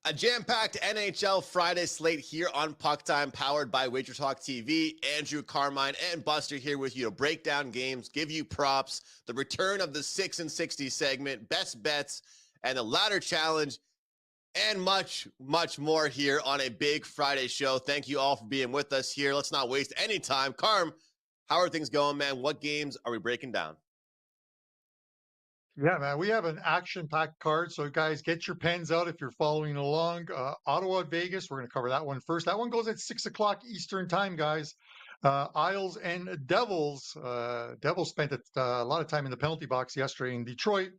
A jam-packed NHL Friday slate here on PuckTime, powered by WagerTalk TV. Andrew, Carmine, and Buster here with you to break down games, give you props, the return of the 6 and 60 segment, best bets, and the ladder challenge, and much, much more here on a big Friday show. Thank you all for being with us here. Let's not waste any time. Carm, how are things going, man? What games are we breaking down? Yeah, man, we have an action-packed card. So, guys, get your pens out if you're following along. Ottawa, Vegas, we're going to cover that one first. That one goes at 6 o'clock Eastern time, guys. Isles and Devils. Devils spent a lot of time in the penalty box yesterday in Detroit.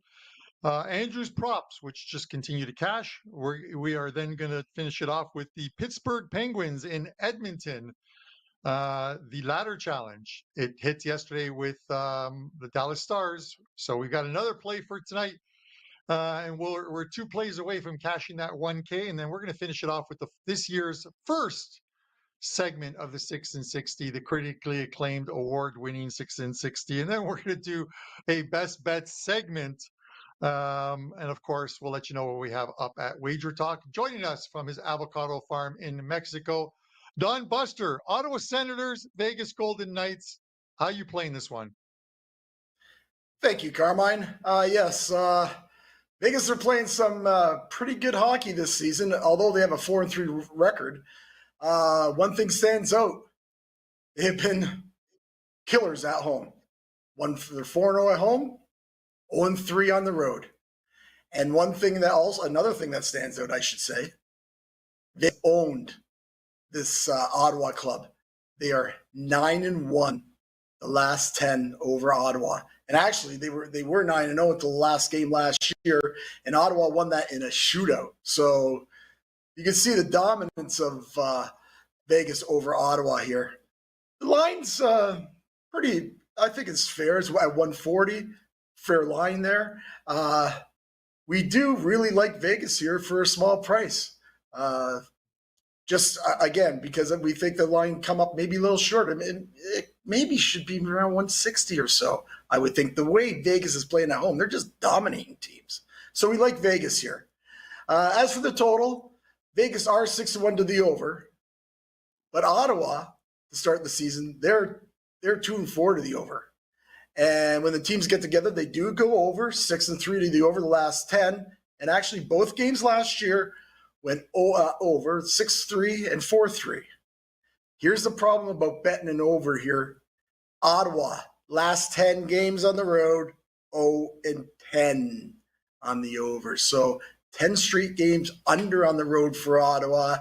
Andrew's props, which just continue to cash. We are then going to finish it off with the Pittsburgh Penguins in Edmonton. The ladder challenge, it hit yesterday with the Dallas Stars, so we've got another play for tonight, and we're 2 plays away from cashing that 1K, and then we're going to finish it off with this year's first segment of the 6 and 60, the critically acclaimed award-winning 6 and 60, and then we're going to do a best bet segment. And of course, we'll let you know what we have up at WagerTalk. Joining us from his avocado farm in Mexico, Don Buster, Ottawa Senators, Vegas Golden Knights. How you playing this one? Thank you, Carmine. Yes, Vegas are playing some pretty good hockey this season, although they have a 4-3 record. One thing stands out. They've been killers at home. They're 4-0 at home, 0-3 on the road. And another thing that stands out, I should say, they owned this Ottawa club. They are 9-1 the last 10 over Ottawa. And actually, they were 9-0 until the last game last year, and Ottawa won that in a shootout. So you can see the dominance of Vegas over Ottawa here. The line's pretty, I think it's fair. It's at 140, fair line there. We do really like Vegas here for a small price. Just again, because we think the line come up maybe a little short. I mean, it maybe should be around 160 or so. I would think the way Vegas is playing at home, they're just dominating teams. So we like Vegas here. As for the total, Vegas are 6-1 to the over, but Ottawa to start the season, they're 2-4 to the over. And when the teams get together, they do go over 6-3 to the over the last 10. And actually, both games last year went over 6-3 and 4-3. Here's the problem about betting an over here. Ottawa, last 10 games on the road, 0-10 on the over. So 10 straight games under on the road for Ottawa.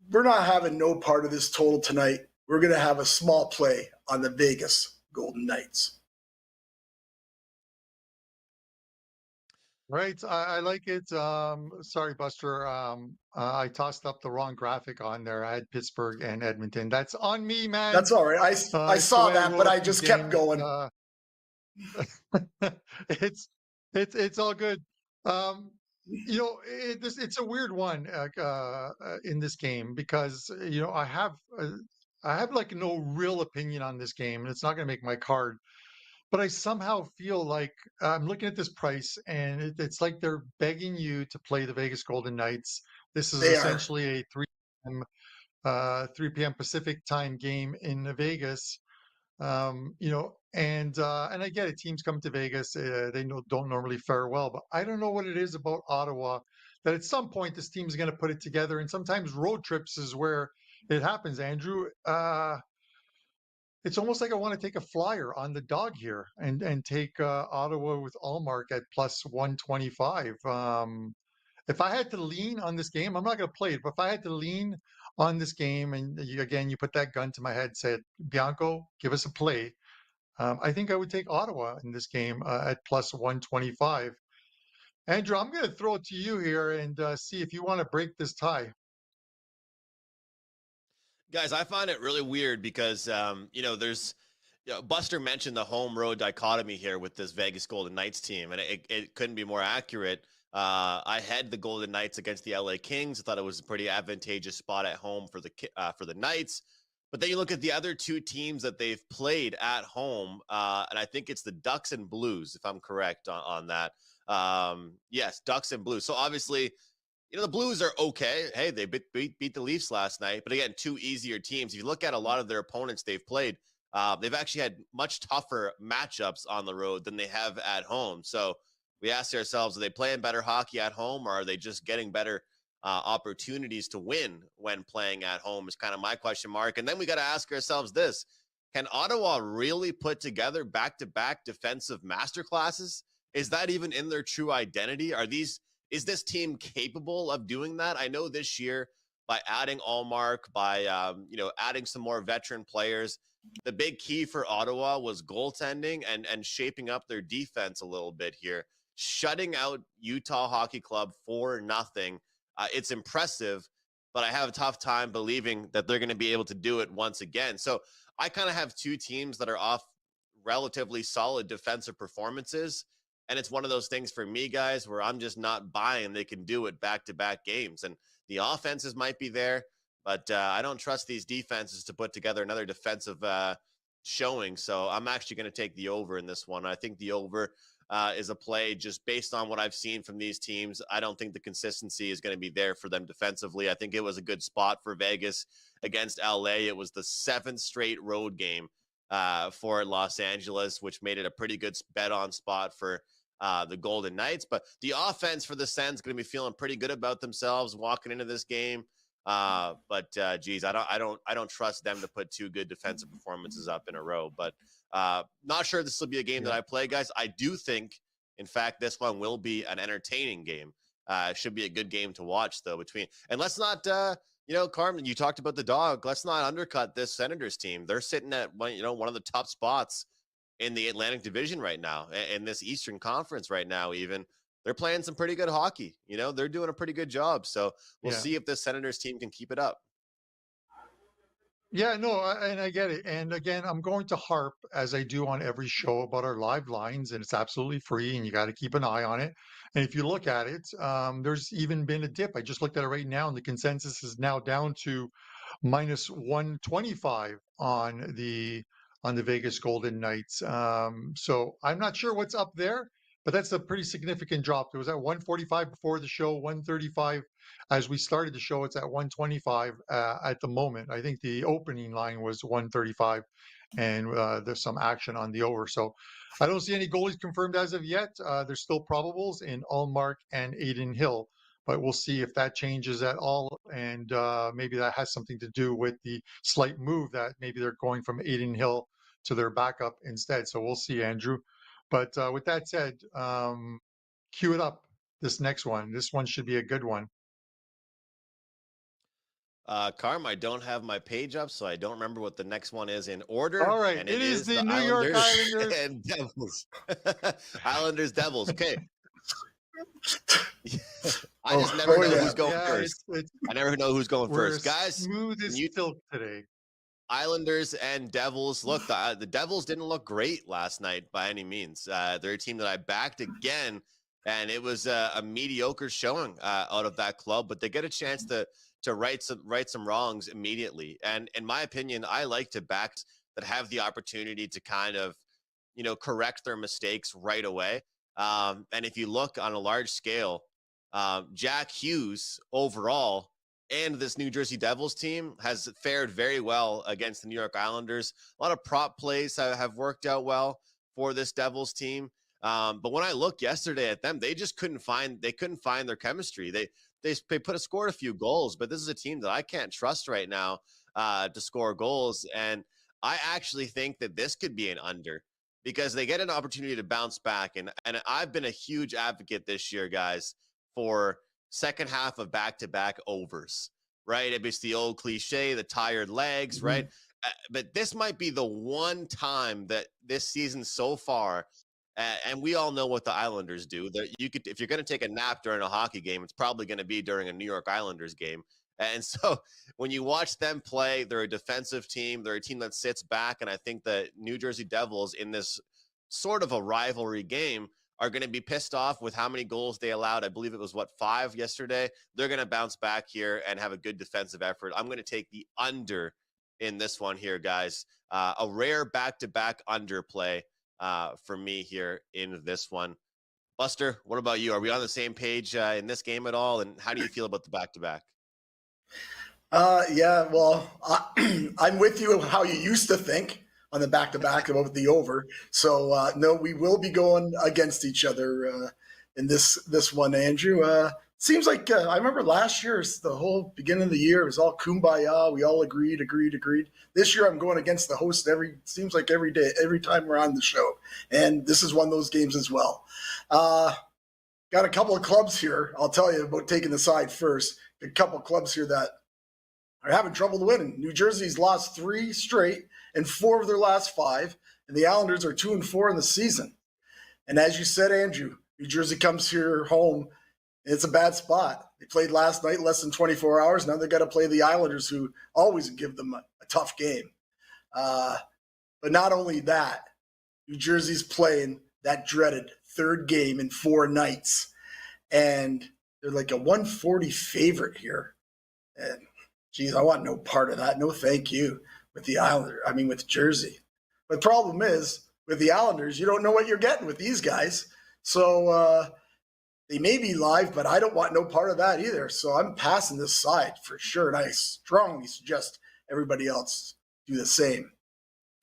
We're not having no part of this total tonight. We're going to have a small play on the Vegas Golden Knights. Right, I like it. Sorry, Buster. I tossed up the wrong graphic on there. I had Pittsburgh and Edmonton. That's on me, man. That's all right. I saw that, but I just kept going. It's all good. It's a weird one in this game because I have like no real opinion on this game, and it's not going to make my card. But I somehow feel like I'm looking at this price, and it's like they're begging you to play the Vegas Golden Knights. This is essentially a 3 p.m. Pacific time game in Vegas. And I get it. Teams come to Vegas; they don't normally fare well. But I don't know what it is about Ottawa that at some point this team is going to put it together. And sometimes road trips is where it happens. Andrew. It's almost like I want to take a flyer on the dog here and take Ottawa with Allmark at plus 125. If I had to lean on this game, I'm not going to play it, but if I had to lean on this game and you put that gun to my head, said, Bianco, give us a play. I think I would take Ottawa in this game at plus 125. Andrew, I'm going to throw it to you here and see if you want to break this tie. Guys, I find it really weird because, Buster mentioned the home road dichotomy here with this Vegas Golden Knights team, and it couldn't be more accurate. I had the Golden Knights against the LA Kings. I thought it was a pretty advantageous spot at home for the Knights. But then you look at the other two teams that they've played at home, and I think it's the Ducks and Blues, if I'm correct on that. Yes, Ducks and Blues. So obviously, The Blues are okay. Hey, they beat the Leafs last night, but again, two easier teams. If you look at a lot of their opponents they've played, they've actually had much tougher matchups on the road than they have at home. So we ask ourselves, are they playing better hockey at home, or are they just getting better opportunities to win when playing at home is kind of my question mark. And then we got to ask ourselves this: can Ottawa really put together back-to-back defensive masterclasses? Is that even in their true identity? Is this team capable of doing that? I know this year, by adding Allmark, by adding some more veteran players, the big key for Ottawa was goaltending and shaping up their defense a little bit here, shutting out Utah Hockey Club 4-0. It's impressive, but I have a tough time believing that they're going to be able to do it once again. So I kind of have two teams that are off relatively solid defensive performances. And it's one of those things for me, guys, where I'm just not buying they can do it back-to-back games. And the offenses might be there, but I don't trust these defenses to put together another defensive showing. So I'm actually going to take the over in this one. I think the over is a play just based on what I've seen from these teams. I don't think the consistency is going to be there for them defensively. I think it was a good spot for Vegas against LA. It was the 7th straight road game for Los Angeles, which made it a pretty good bet on spot for the Golden Knights. But the offense for the Sens going to be feeling pretty good about themselves walking into this game. Geez, I don't trust them to put two good defensive performances up in a row. But not sure this will be a game that I play, guys. I do think, in fact, this one will be an entertaining game. Should be a good game to watch, though. And let's not, Carmen, you talked about the dog. Let's not undercut this Senators team. They're sitting at one of the top spots in the Atlantic Division right now, in this Eastern Conference right now. Even they're playing some pretty good hockey. They're doing a pretty good job. So we'll see if this Senators team can keep it up. Yeah, no, and I get it. And again, I'm going to harp, as I do on every show, about our live lines, and it's absolutely free, and you got to keep an eye on it. And if you look at it, there's even been a dip. I just looked at it right now, and the consensus is now down to minus 125 on the Vegas Golden Knights. So I'm not sure what's up there, but that's a pretty significant drop. It was at 145 before the show, 135 as we started the show. It's at 125 at the moment. I think the opening line was 135, and there's some action on the over. So I don't see any goalies confirmed as of yet. There's still probables in Allmark and Aiden Hill, but we'll see if that changes at all. And maybe that has something to do with the slight move that maybe they're going from Aiden Hill to their backup instead. So we'll see, Andrew. But with that said, cue it up. This next one. This one should be a good one. Carm, I don't have my page up, so I don't remember what the next one is in order. All right, and it is the New York Islanders and Devils. Islanders, Devils. Okay. I just never know who's going first. I never know who's going first, guys. Smooth as silk today. Islanders and Devils. Look, the Devils didn't look great last night by any means. They're a team that I backed again, and it was a mediocre showing out of that club. But they get a chance to right some wrongs immediately. And in my opinion, I like to back that have the opportunity to kind of, correct their mistakes right away. And if you look on a large scale, Jack Hughes overall and this New Jersey Devils team has fared very well against the New York Islanders. A lot of prop plays have worked out well for this Devils team. But when I looked yesterday at them, they just couldn't find their chemistry. They scored a few goals, but this is a team that I can't trust right now to score goals. And I actually think that this could be an under because they get an opportunity to bounce back. And I've been a huge advocate this year, guys, for second half of back-to-back overs, right? It's the old cliche, the tired legs, right? But this might be the one time that this season so far, and we all know what the Islanders do. That if you're going to take a nap during a hockey game, it's probably going to be during a New York Islanders game. And so when you watch them play, they're a defensive team. They're a team that sits back. And I think the New Jersey Devils in this sort of a rivalry game are going to be pissed off with how many goals they allowed. I believe it was 5 yesterday. They're going to bounce back here and have a good defensive effort. I'm going to take the under in this one here, guys. A rare back-to-back under play for me here in this one. Buster, what about you? Are we on the same page in this game at all? And how do you feel about the back-to-back? Yeah, well, I'm with you how you used to think on the back-to-back about the over. So no, we will be going against each other in this one, Andrew. Seems like I remember last year, the whole beginning of the year, it was all kumbaya. We all agreed. This year, I'm going against the host seems like every day, every time we're on the show. And this is one of those games as well. Got a couple of clubs here. I'll tell you about taking the side first. A couple of clubs here that are having trouble winning. New Jersey's lost 3 straight and 4 of their last 5. And the Islanders are 2-4 in the season. And as you said, Andrew, New Jersey comes here home. It's a bad spot. They played last night, less than 24 hours. Now they got to play the Islanders, who always give them a tough game. But not only that, New Jersey's playing that dreaded third game in 4 nights. And they're like a 140 favorite here. And, geez, I want no part of that. No thank you with the Islanders. I mean, with Jersey. But the problem is, with the Islanders, you don't know what you're getting with these guys. So, they may be live, but I don't want no part of that either. So I'm passing this side for sure. And I strongly suggest everybody else do the same.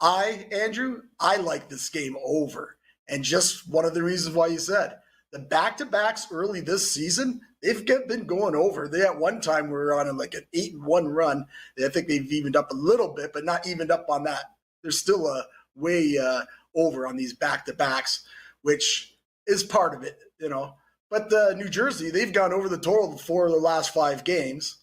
Andrew, I like this game over. And just one of the reasons why you said, the back-to-backs early this season, they've been going over. They at one time were on like an 8-1 run. I think they've evened up a little bit, but not evened up on that. They're still way over on these back-to-backs, which is part of it, you know. But New Jersey, they've gone over the total for the last 5 games.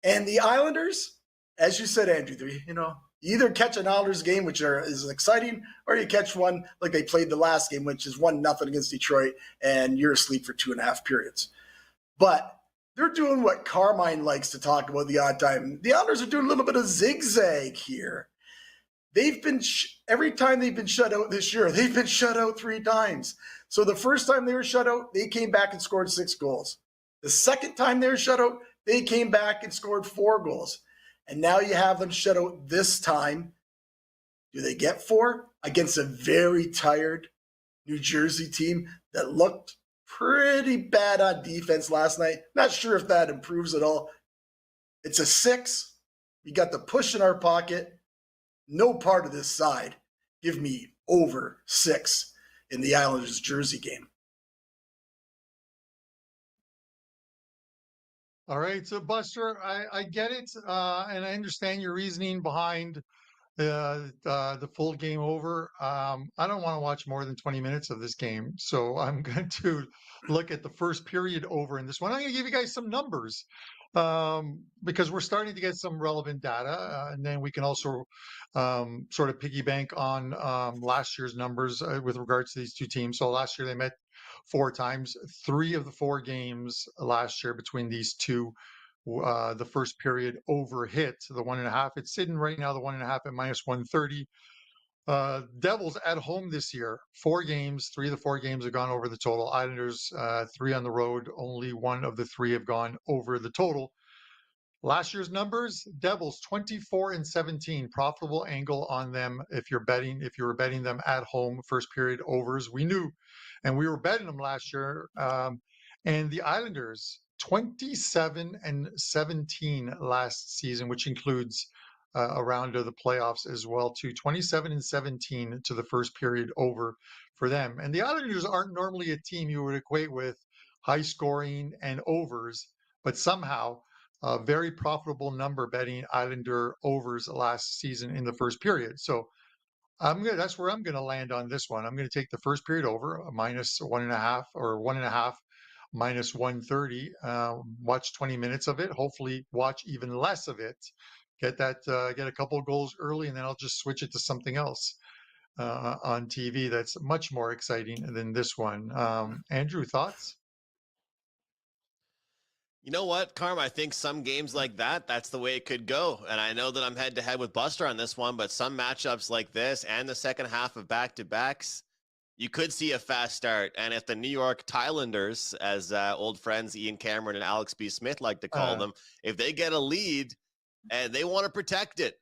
And the Islanders, as you said, Andrew, you either catch an Islanders game, which is exciting, or you catch one like they played the last game, which is 1-0 against Detroit, and you're asleep for 2.5 periods. But they're doing what Carmine likes to talk about the odd time. The Islanders are doing a little bit of zigzag here. They've been, every time they've been shut out this year, they've been shut out 3 times. So the first time they were shut out, they came back and scored 6 goals. The second time they were shut out, they came back and scored 4 goals. And now you have them shut out this time. Do they get 4? Against a very tired New Jersey team that looked pretty bad on defense last night. Not sure if that improves at all. It's a 6. We got the push in our pocket. No part of this side. Give me over 6 in the Islanders Jersey game. All right, so Buster, I get it, and I understand your reasoning behind the full game over. I don't want to watch more than 20 minutes of this game, so I'm going to look at the first period over in this one. I'm going to give you guys some numbers because we're starting to get some relevant data, and then we can also sort of piggy bank on last year's numbers with regards to these 2 teams. So last year they met 4 times. 3 of the 4 games last year between these 2, the first period over hit the 1.5. It's sitting right now the 1.5 at -130. Devils at home this year, 4 games, 3 of the 4 games have gone over the total. Islanders, 3 on the road, only 1 of the 3 have gone over the total. Last year's numbers, Devils 24-17, profitable angle on them if you were betting them at home, first period overs. We knew, and we were betting them last year. And the Islanders 27-17 last season, which includes a round of the playoffs as well too. 27-17 to the first period over for them. And the Islanders aren't normally a team you would equate with high scoring and overs, but somehow a very profitable number betting Islander overs last season in the first period. So that's where I'm gonna land on this one. I'm gonna take the first period over -1.5 or 1.5 -130. Watch 20 minutes of it. Hopefully watch even less of it. Get a couple of goals early, and then I'll just switch it to something else on TV that's much more exciting than this one. Andrew, thoughts? You know what, Carm? I think some games like that, that's the way it could go. And I know that I'm head to head with Buster on this one, but some matchups like this and the second half of back-to-backs, you could see a fast start. And if the New York Thailanders, as old friends Ian Cameron and Alex B. Smith like to call them, if they get a lead and they want to protect it,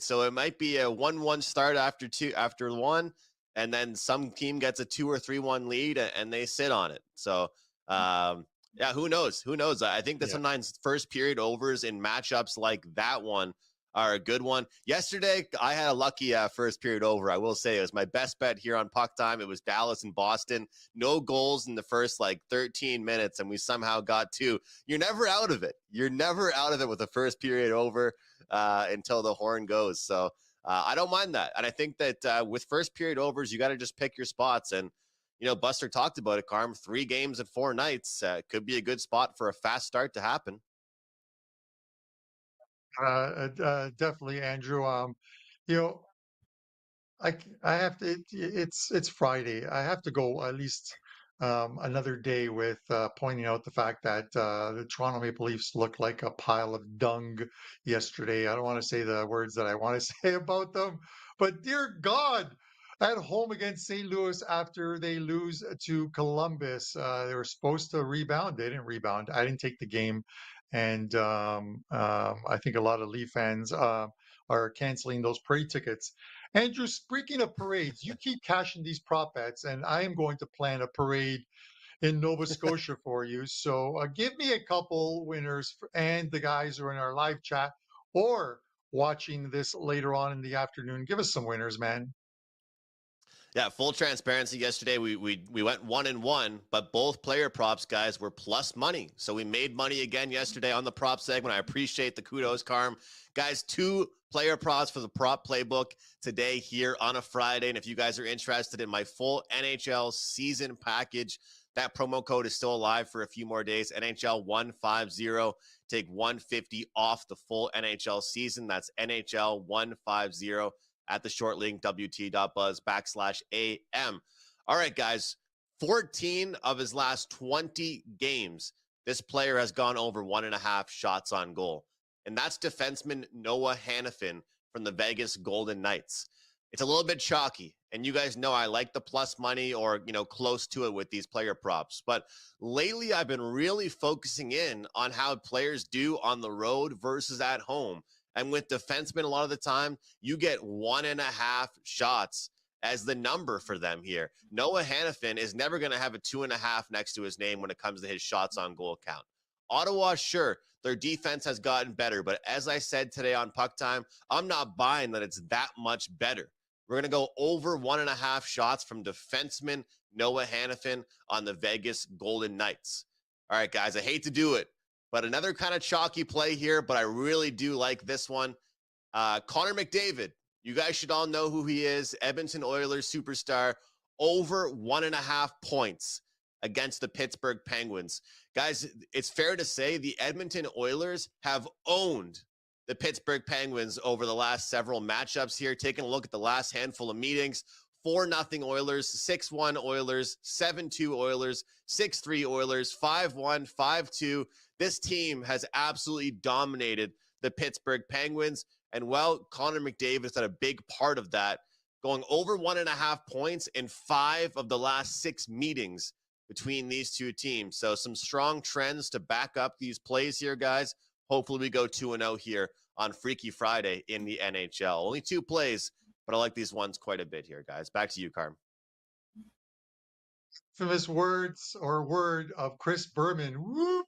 So it might be a 1-1 start after 1. and then some team gets a 2 or 3-1 lead and they sit on it. So, yeah, who knows? Who knows? I think that sometimes first period overs in matchups like that one are a good one. Yesterday, I had a lucky first period over. I will say it was my best bet here on Puck Time. It was Dallas and Boston. No goals in the first 13 minutes, and we somehow got 2. You're never out of it. You're never out of it with the first period over until the horn goes. So I don't mind that. And I think that with first period overs, you got to just pick your spots. And Buster talked about it, Carm. 3 games in 4 nights could be a good spot for a fast start to happen. Definitely, Andrew. You know, I have to. It's Friday. I have to go at least another day with pointing out the fact that the Toronto Maple Leafs looked like a pile of dung yesterday. I don't want to say the words that I want to say about them, but dear God, at home against St. Louis after they lose to Columbus, they were supposed to rebound. They didn't rebound. I didn't take the game, and I think a lot of Leaf fans are canceling those parade tickets. Andrew, speaking of parades, you keep cashing these prop bets, and I am going to plan a parade in Nova Scotia for you. So give me a couple winners and the guys who are in our live chat or watching this later on in the afternoon. Give us some winners, man. Yeah, full transparency. Yesterday we went 1-1, but both player props, guys, were plus money. So we made money again yesterday on the prop segment. I appreciate the kudos, Carm. Guys, 2 player props for the prop playbook today here on a Friday. And if you guys are interested in my full NHL season package, that promo code is still alive for a few more days. NHL 150. Take $150 off the full NHL season. That's NHL 150 at the short link, wt.buzz/AM. All right, guys, 14 of his last 20 games, this player has gone over 1.5 shots on goal. And that's defenseman Noah Hanifin from the Vegas Golden Knights. It's a little bit chalky, and you guys know I like the plus money or, close to it with these player props. But lately, I've been really focusing in on how players do on the road versus at home. And with defensemen, a lot of the time, you get 1.5 shots as the number for them here. Noah Hanifin is never going to have a 2.5 next to his name when it comes to his shots on goal count. Ottawa, sure, their defense has gotten better. But as I said today on Puck Time, I'm not buying that it's that much better. We're going to go over 1.5 shots from defenseman Noah Hanifin on the Vegas Golden Knights. All right, guys, I hate to do it, but another kind of chalky play here, but I really do like this one. Connor McDavid, you guys should all know who he is. Edmonton Oilers superstar, over 1.5 points against the Pittsburgh Penguins. Guys, it's fair to say the Edmonton Oilers have owned the Pittsburgh Penguins over the last several matchups here. Taking a look at the last handful of meetings, 4-0 Oilers, 6-1 Oilers, 7-2 Oilers, 6-3 Oilers, 5-1, 5-2. This team has absolutely dominated the Pittsburgh Penguins. And well, Connor McDavid has had a big part of that, going over 1.5 points in 5 of the last 6 meetings between these two teams. So some strong trends to back up these plays here, guys. Hopefully we go 2-0 here on Freaky Friday in the NHL. Only 2 plays, but I like these ones quite a bit here, guys. Back to you, Carm. Famous words or word of Chris Berman. Whoop.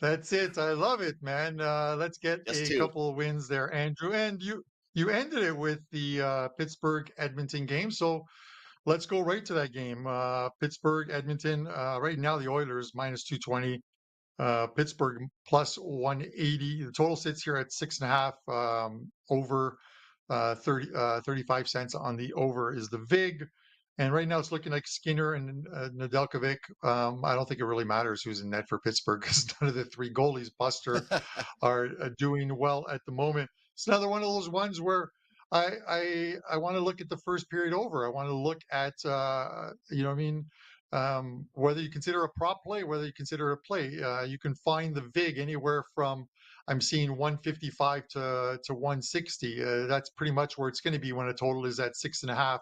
That's it. I love it, man. Let's get a couple of wins there, Andrew. And you ended it with the Pittsburgh Edmonton game. So let's go right to that game. Pittsburgh Edmonton. Right now, the Oilers minus 220. Pittsburgh plus 180. The total sits here at 6.5. Over 35 cents on the over is the VIG. And right now it's looking like Skinner and Nedeljkovic. I don't think it really matters who's in net for Pittsburgh because none of the 3 goalies, Buster, are doing well at the moment. It's another one of those ones where I want to look at the first period over. I want to look at whether you consider a prop play, whether you consider a play. You can find the VIG anywhere from I'm seeing 155 to 160. That's pretty much where it's going to be when a total is at 6.5.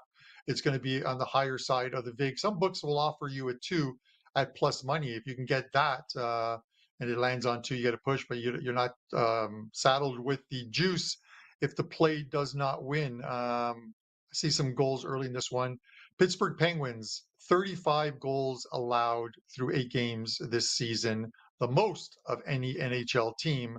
It's going to be on the higher side of the VIG. Some books will offer you a 2 at plus money. If you can get that and it lands on 2, you get a push, but you're not saddled with the juice if the play does not win. see some goals early in this one. Pittsburgh Penguins, 35 goals allowed through 8 games this season, the most of any NHL team.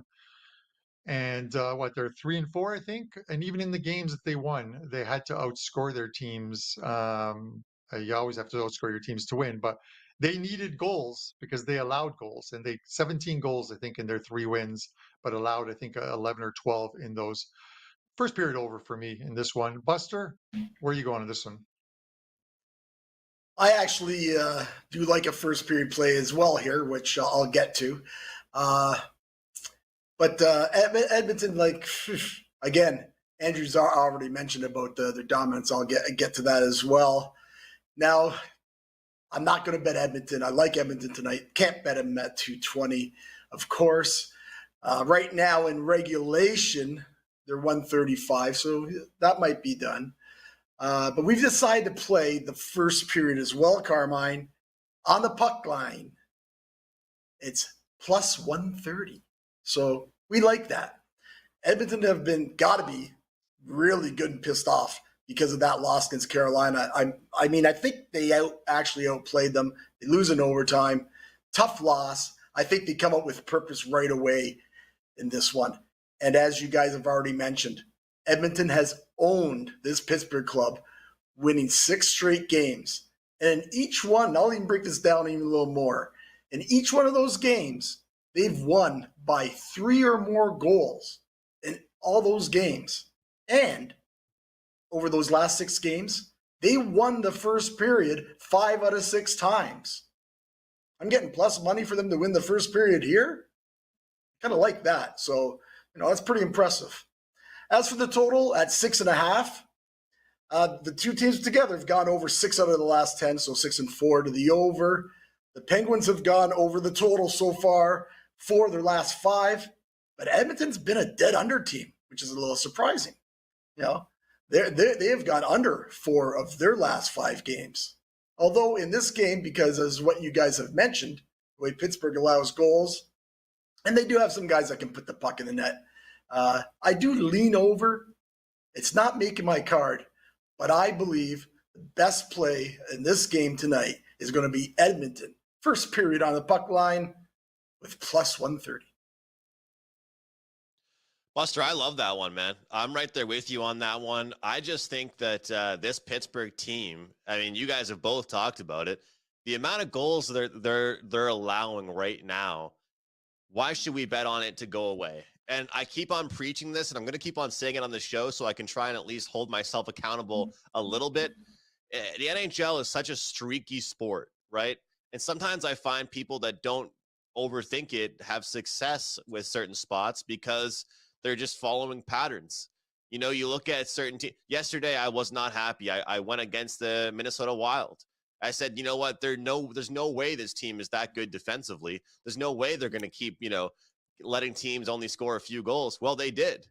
And they're 3-4, I think. And even in the games that they won, they had to outscore their teams. You always have to outscore your teams to win, but they needed goals because they allowed goals, and they 17 goals, I think, in their 3 wins, but allowed, I think, 11 or 12 in those. First period over for me in this one. Buster, where are you going on this one? I actually do like a first period play as well here, which I'll get to. But Edmonton, like, again, Andrew's already mentioned about their dominance. I'll get to that as well. Now, I'm not going to bet Edmonton. I like Edmonton tonight. Can't bet them at 220, of course. Right now in regulation, they're 135, so that might be done. But we've decided to play the first period as well, Carmine, on the puck line. It's plus 130. So we like that. Edmonton have got to be really good and pissed off because of that loss against Carolina. I mean, I think they actually outplayed them. They lose in overtime. Tough loss. I think they come up with purpose right away in this one. And as you guys have already mentioned, Edmonton has owned this Pittsburgh club, winning 6 straight games. And in each one, I'll even break this down even a little more. In each one of those games, they've won by 3 or more goals in all those games. And over those last 6 games, they won the first period 5 out of 6 times. I'm getting plus money for them to win the first period here. Kind of like that. So, that's pretty impressive. As for the total at 6.5, the two teams together have gone over 6 out of the last 10, so 6-4 to the over. The Penguins have gone over the total so far 4 of their last 5, but Edmonton's been a dead under team, which is a little surprising. They have gone under 4 of their last 5 games. Although in this game, because as what you guys have mentioned, the way Pittsburgh allows goals, and they do have some guys that can put the puck in the net. I do lean over. It's not making my card, but I believe the best play in this game tonight is going to be Edmonton. First period on the puck line with plus 130. Buster, I love that one, man. I'm right there with you on that one. I just think that this Pittsburgh team, I mean, you guys have both talked about it. The amount of goals they're allowing right now, why should we bet on it to go away? And I keep on preaching this, and I'm going to keep on saying it on the show so I can try and at least hold myself accountable a little bit. The NHL is such a streaky sport, right? And sometimes I find people that don't overthink it have success with certain spots because they're just following patterns. You look at certain teams. Yesterday, I was not happy. I went against the Minnesota Wild. I said, you know what? There's no way this team is that good defensively. There's no way they're going to keep, letting teams only score a few goals. Well, they did.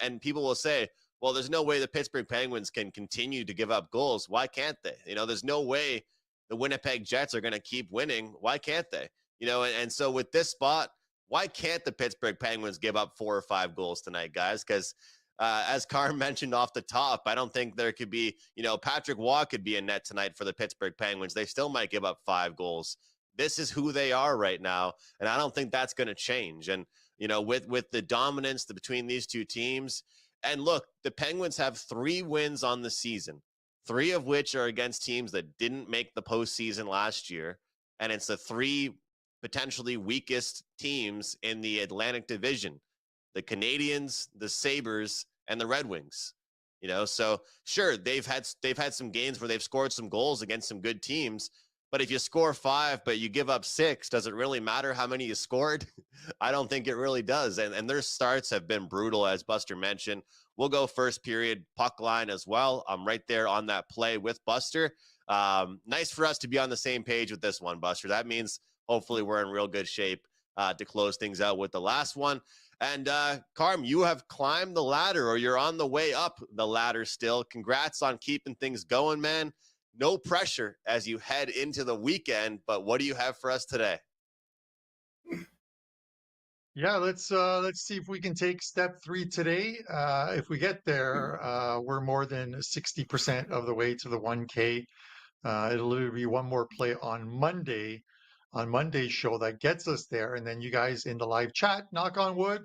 And people will say, well, there's no way the Pittsburgh Penguins can continue to give up goals. Why can't they? There's no way the Winnipeg Jets are going to keep winning. Why can't they? And so with this spot, why can't the Pittsburgh Penguins give up 4 or 5 goals tonight, guys? Because as Carm mentioned off the top, I don't think there could be, Patrick Waugh could be in net tonight for the Pittsburgh Penguins. They still might give up 5 goals. This is who they are right now, and I don't think that's going to change. And, with the dominance between these two teams, and look, the Penguins have 3 wins on the season, 3 of which are against teams that didn't make the postseason last year, and it's the 3 potentially weakest teams in the Atlantic Division, the Canadiens, the Sabres, and the Red Wings. So sure, they've had some games where they've scored some goals against some good teams, but if you score 5 but you give up 6, does it really matter how many you scored? I don't think it really does. And their starts have been brutal, as Buster mentioned. We'll go first period puck line as well. I'm right there on that play with Buster. Nice for us to be on the same page with this one, Buster. That means hopefully we're in real good shape to close things out with the last one. And Carm, you have climbed the ladder, or you're on the way up the ladder still. Congrats on keeping things going, man. No pressure as you head into the weekend, but what do you have for us today? Yeah, let's see if we can take step 3 today. If we get there, we're more than 60% of the way to the 1K. It'll literally be one more play on Monday's show that gets us there, and then you guys in the live chat, knock on wood,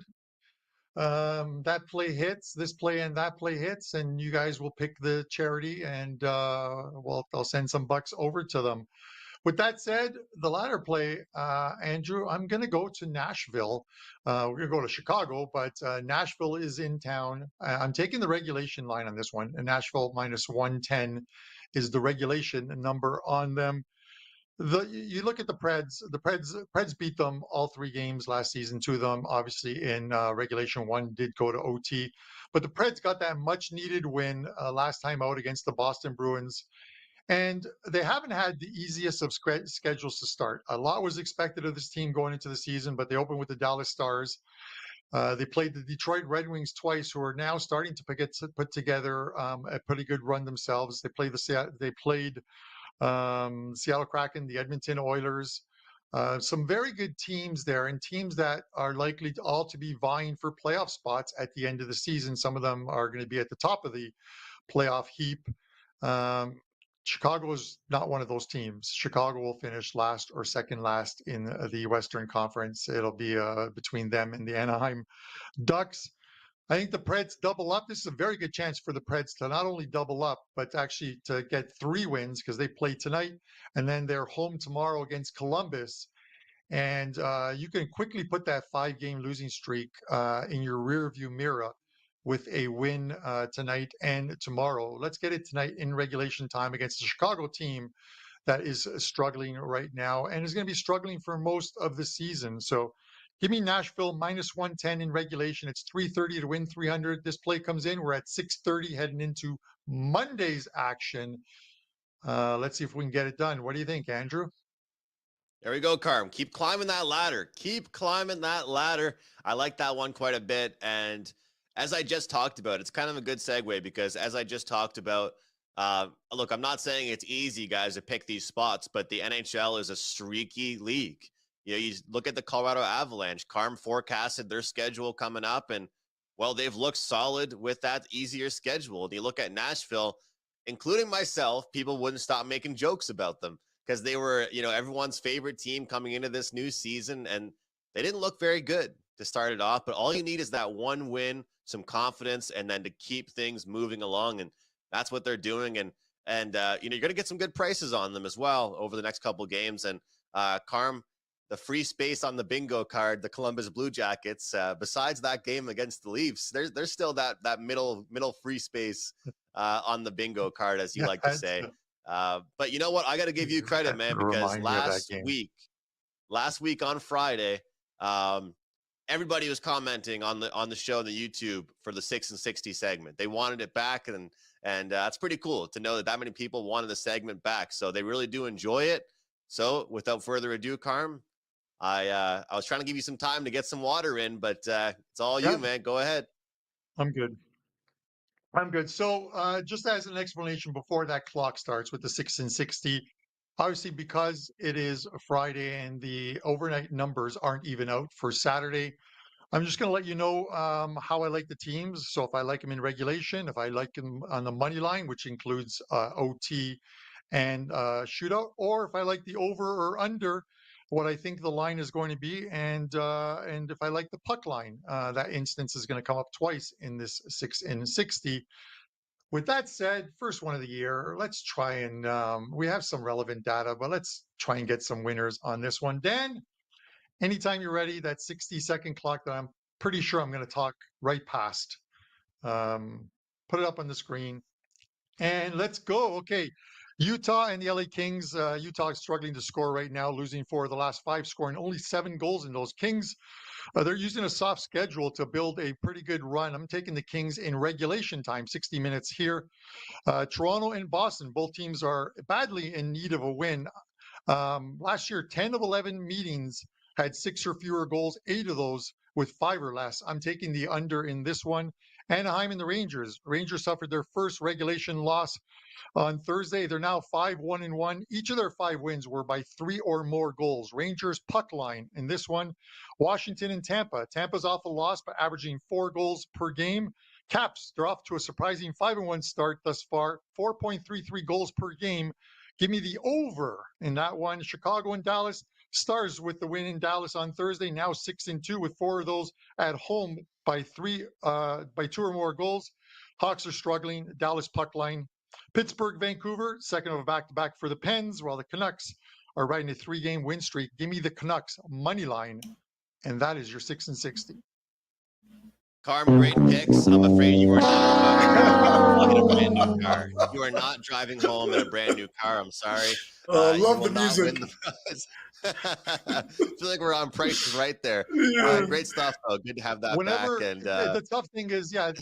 that play hits, this play and that play hits, and you guys will pick the charity, and well, I'll send some bucks over to them. With that said, the latter play, Andrew, I'm going to go to Nashville. We're going to go to Chicago, but Nashville is in town. I'm taking the regulation line on this one. And Nashville minus 110 is the regulation number on them. You look at the Preds. The Preds beat them all 3 games last season. 2 of them, obviously, in regulation. 1 did go to OT. But the Preds got that much needed win last time out against the Boston Bruins. And they haven't had the easiest of schedules to start. A lot was expected of this team going into the season, but they opened with the Dallas Stars. They played the Detroit Red Wings twice, who are now starting to put together a pretty good run themselves. They played Seattle Kraken, the Edmonton Oilers, some very good teams there, and teams that are likely to be vying for playoff spots at the end of the season. Some of them are going to be at the top of the playoff heap. Chicago is not one of those teams. Chicago will finish last or second last in the Western Conference. It'll be between them and the Anaheim Ducks. I think the Preds double up. This is a very good chance for the Preds to not only double up, but actually to get 3 wins, because they play tonight and then they're home tomorrow against Columbus. And you can quickly put that 5-game losing streak in your rearview mirror with a win tonight and tomorrow. Let's get it tonight in regulation time against the Chicago team that is struggling right now and is going to be struggling for most of the season. So give me Nashville minus 110 in regulation. It's 330 to win 300. This play comes in. We're at 6:30 heading into Monday's action. Let's see if we can get it done. What do you think, Andrew? There we go, Carm. Keep climbing that ladder. Keep climbing that ladder. I like that one quite a bit. And as I just talked about, it's kind of a good segue, because as I just talked about, look, I'm not saying it's easy, guys, to pick these spots, but the NHL is a streaky league. You look at the Colorado Avalanche. Carm forecasted their schedule coming up, and, well, they've looked solid with that easier schedule. And you look at Nashville, including myself, people wouldn't stop making jokes about them, because they were, everyone's favorite team coming into this new season, and they didn't look very good to start it off. But all you need is that one win, some confidence, and then to keep things moving along. And that's what they're doing. And you're going to get some good prices on them as well over the next couple of games. And Carm, the free space on the bingo card, the Columbus Blue Jackets, besides that game against the Leafs, there's still that middle free space on the bingo card, as you like to say. But you know what? I got to give you credit, man, because last week on Friday, everybody was commenting on the show, the YouTube, for the 6 and 60 segment. They wanted it back, and that's pretty cool to know that many people wanted the segment back. So they really do enjoy it. So without further ado, Carm, I was trying to give you some time to get some water in, but it's all you, man. Go ahead. I'm good. So just as an explanation before that clock starts with the 6 and 60, obviously because it is a Friday and the overnight numbers aren't even out for Saturday, I'm just going to let you know how I like the teams. So if I like them in regulation, if I like them on the money line, which includes OT and shootout, or if I like the over or under, what I think the line is going to be, and if I like the puck line, that instance is going to come up twice in this 6 and 60. With that said, first one of the year, let's try and we have some relevant data, but let's try and get some winners on this one. Dan, anytime you're ready, that 60-second clock that I'm pretty sure I'm going to talk right past. Put it up on the screen, and let's go. Okay. Utah and the LA Kings. Utah is struggling to score right now, losing 4 of the last 5, scoring only 7 goals in those. Kings, they're using a soft schedule to build a pretty good run. I'm taking the Kings in regulation time, 60 minutes here. Toronto and Boston, both teams are badly in need of a win. Last year, 10 of 11 meetings had 6 or fewer goals, 8 of those with 5 or less. I'm taking the under in this one. Anaheim and the Rangers. Rangers suffered their first regulation loss on Thursday. They're now 5-1-1. Each of their 5 wins were by 3 or more goals. Rangers puck line in this one. Washington and Tampa. Tampa's off a loss by averaging 4 goals per game. Caps, they're off to a surprising 5-1 start thus far, 4.33 goals per game. Give me the over in that one. Chicago and Dallas. Stars with the win in Dallas on Thursday, now 6-2 with 4 of those at home by 2 or more goals. Hawks are struggling. Dallas puck line. Pittsburgh, Vancouver, second of a back-to-back for the Pens, while the Canucks are riding a 3-game win streak. Give me the Canucks money line, and that is your 6-60. Carm, great picks. I'm afraid you are not in a brand new car. You are not driving home in a brand new car. I'm sorry. Love the music. I feel like we're on Prices Right there. Great stuff, though. Good to have that back. And the tough thing is, I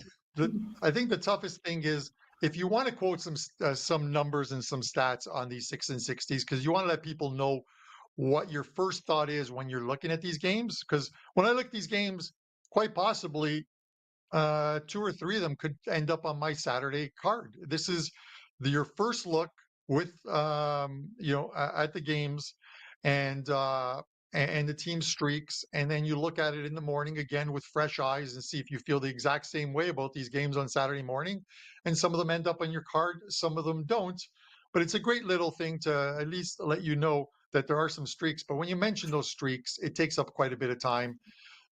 think the toughest thing is if you want to quote some numbers and some stats on these 6-60s, because you want to let people know what your first thought is when you're looking at these games. Because when I look at these games, quite possibly 2 or 3 of them could end up on my Saturday card. This is your first look with at the games and the team streaks, and then you look at it in the morning again with fresh eyes and see if you feel the exact same way about these games on Saturday morning. And some of them end up on your card, some of them don't. But it's a great little thing to at least let you know that there are some streaks. But when you mention those streaks, it takes up quite a bit of time.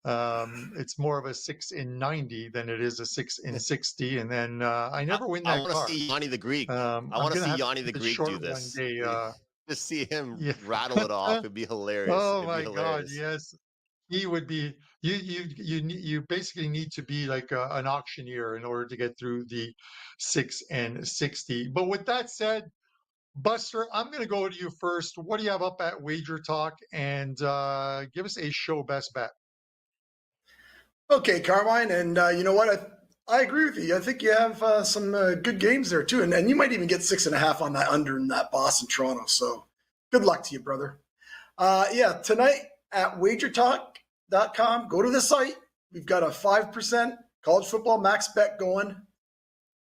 It's more of a 6-90 than it is a 6-60. And then I never win that car. I want to see Yanni the Greek. I want to see Yanni the Greek do this. Day, just see him rattle it off. It'd be hilarious. Oh my God, yes. He would be. You basically need to be like an auctioneer in order to get through the 6-60. But with that said, Buster, I'm going to go to you first. What do you have up at WagerTalk? And give us a show best bet. Okay, Carmine, and you know what? I agree with you. I think you have some good games there too, and you might even get 6.5 on that under in that Boston Toronto. So good luck to you, brother. Tonight at WagerTalk.com, go to the site. We've got a 5% college football max bet going.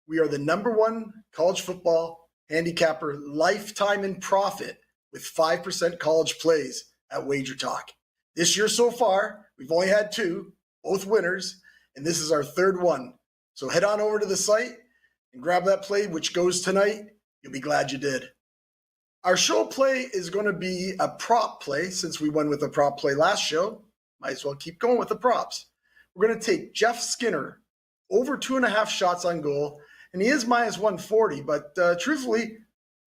We are the #1 college football handicapper lifetime in profit with 5% college plays at WagerTalk. This year so far, we've only had 2. Both winners, and this is our 3rd one. So head on over to the site and grab that play, which goes tonight. You'll be glad you did. Our show play is going to be a prop play. Since we won with a prop play last show, might as well keep going with the props. We're going to take Jeff Skinner over 2.5 shots on goal, and he is -140, but truthfully,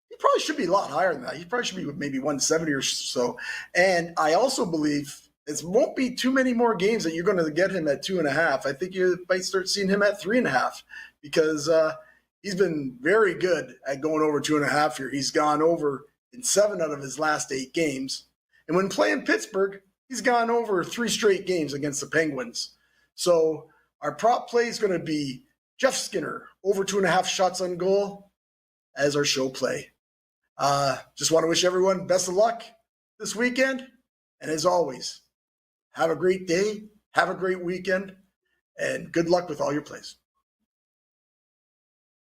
he probably should be a lot higher than that. He probably should be maybe 170 or so. And I also believe it won't be too many more games that you're going to get him at 2.5. I think you might start seeing him at 3.5 because he's been very good at going over 2.5 here. He's gone over in 7 out of his last 8 games. And when playing Pittsburgh, he's gone over 3 straight games against the Penguins. So our prop play is going to be Jeff Skinner over 2.5 shots on goal as our show play. Just want to wish everyone best of luck this weekend. And as always, have a great day, have a great weekend, and good luck with all your plays.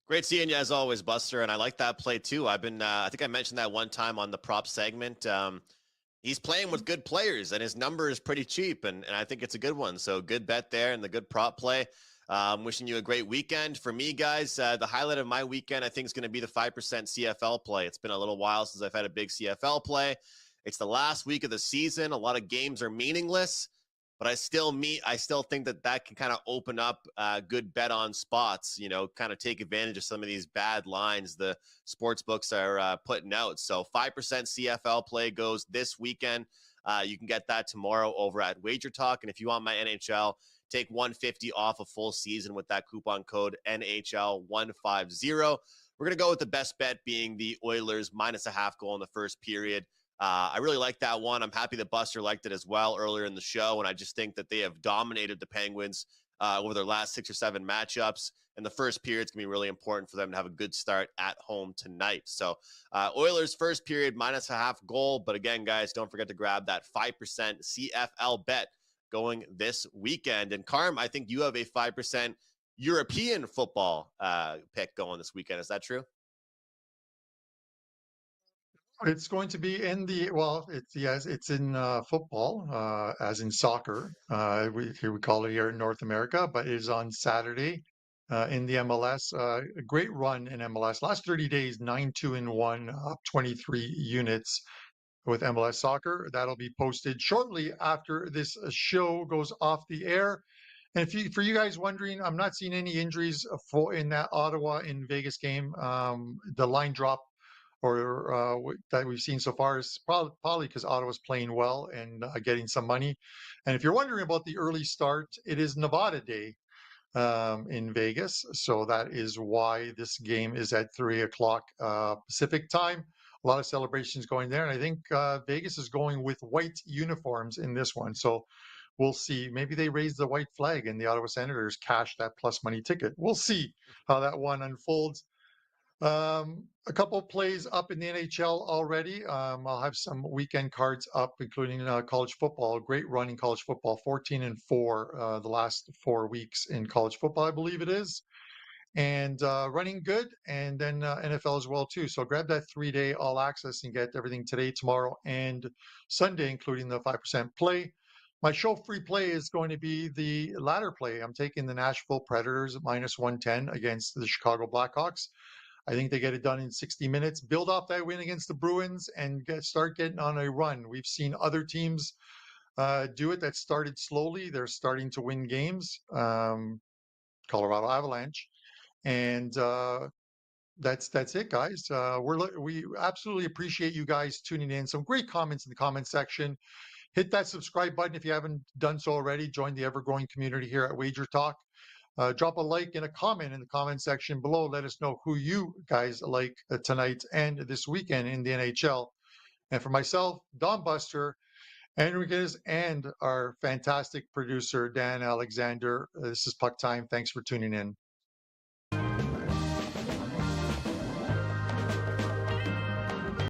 Great seeing you as always, Buster. And I like that play too. I've been, I think I mentioned that one time on the prop segment. He's playing with good players and his number is pretty cheap. And I think it's a good one. So good bet there and the good prop play. Wishing you a great weekend. For me, guys, the highlight of my weekend, I think, is going to be the 5% CFL play. It's been a little while since I've had a big CFL play. It's the last week of the season. A lot of games are meaningless, but I still think that can kind of open up good bet on spots, kind of take advantage of some of these bad lines the sports books are putting out. So 5% CFL play goes this weekend. You can get that tomorrow over at WagerTalk. And if you want my NHL, take $150 off a full season with that coupon code NHL150. We're going to go with the best bet being the Oilers -0.5 goal in the first period. I really like that one. I'm happy that Buster liked it as well earlier in the show, and I just think that they have dominated the Penguins over their last 6 or 7 matchups, and the first period is going to be really important for them to have a good start at home tonight. So Oilers first period -0.5 goal, but again, guys, don't forget to grab that 5% CFL bet going this weekend. And Carm, I think you have a 5% European football pick going this weekend. Is that true? It's going to be in the it's in football, as in soccer. Here we call it here in North America, but it is on Saturday in the MLS. A great run in MLS. Last 30 days, 9-2-1, up 23 units with MLS soccer. That'll be posted shortly after this show goes off the air. And for you guys wondering, I'm not seeing any injuries in that Ottawa in Vegas game. The line drop that we've seen so far is probably because Ottawa's playing well and getting some money. And if you're wondering about the early start, it is Nevada Day in Vegas, so that is why this game is at 3:00 Pacific time. A lot of celebrations going there, and I think Vegas is going with white uniforms in this one. So we'll see. Maybe they raise the white flag and the Ottawa Senators cash that plus money ticket. We'll see how that one unfolds. A couple of plays up in the NHL already. I'll have some weekend cards up, including college football. Great run in college football, 14-4 the last 4 weeks in college football, I believe it is, and running good. And then NFL as well too. So grab that 3-day all access and get everything today, tomorrow, and Sunday, including the 5% play. My show free play is going to be the latter play. I'm taking the Nashville Predators -110 against the Chicago Blackhawks. I think they get it done in 60 minutes, build off that win against the Bruins, and start getting on a run. We've seen other teams do it that started slowly. They're starting to win games. Colorado Avalanche. And that's it, guys. We absolutely appreciate you guys tuning in. Some great comments in the comment section. Hit that subscribe button if you haven't done so already. Join the ever-growing community here at WagerTalk. Drop a like and a comment in the comment section below. Let us know who you guys like tonight and this weekend in the NHL. And for myself, Don Buster, Enriquez, and our fantastic producer, Dan Alexander, this is Puck Time. Thanks for tuning in.